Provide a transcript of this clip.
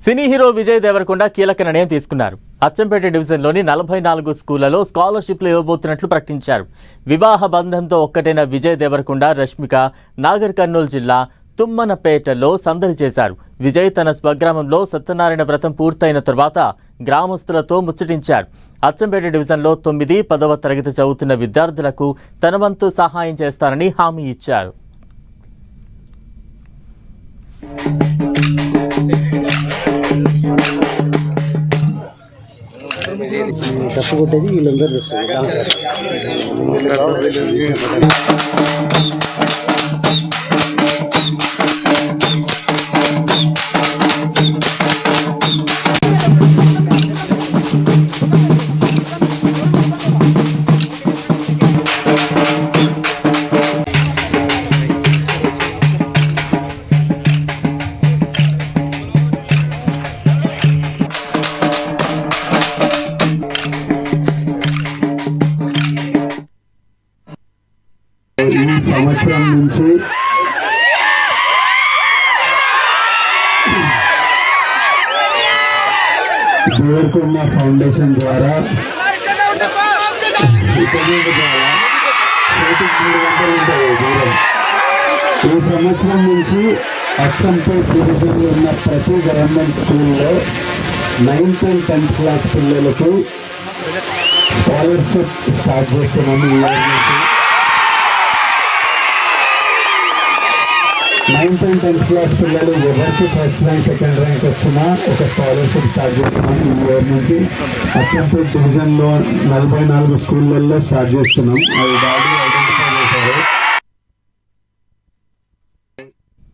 Cine hero Vijay Devarakonda కీలక నిర్ణయం తీసుకున్నారు. అచ్చంపేట డివిజన్లోని 44 స్కూళ్లలో స్కాలర్షిప్లు ఇవ్వబోతున్నట్లు ప్రకటించారు. వివాహ బంధంతో ఒక్కటైన విజయ్ దేవరకొండ, రష్మిక నాగర్ కర్నూలు జిల్లా తుమ్మనపేటలో సందడి చేశారు. విజయ్ తన స్వగ్రామంలో సత్యనారాయణ వ్రతం పూర్తయిన తర్వాత గ్రామస్తులతో ముచ్చటించారు. అచ్చంపేట డివిజన్లో 9, 10వ తరగతి చదువుతున్న విద్యార్థులకు తన వంతు సహాయం చేస్తారని హామీ ఇచ్చారు. కష్టపడ్డది వీళ్ళందరూ ఈ సంవత్సరం నుంచి దేవరకొండ ఫౌండేషన్ ద్వారా ఈ సంవత్సరం నుంచి అచ్చంపేట డివిజన్లో ఉన్న ప్రతి గవర్నమెంట్ స్కూల్లో 9th and 10th క్లాస్ పిల్లలకు స్కాలర్షిప్ స్టార్ట్ చేస్తున్నాము. ఈ రోజు నుంచి 9th and 10th క్లాస్ పిల్లలు ఎవరికి ఫస్ట్ ర్యాంక్, సెకండ్ ర్యాంక్ వచ్చినా ఒక స్కాలర్షిప్ స్టార్ట్ చేస్తున్నాం. ఈ ఇయర్ నుంచి అచ్చంపేట డివిజన్లో 44 స్కూళ్ళల్లో స్టార్ట్ చేస్తున్నాం. అది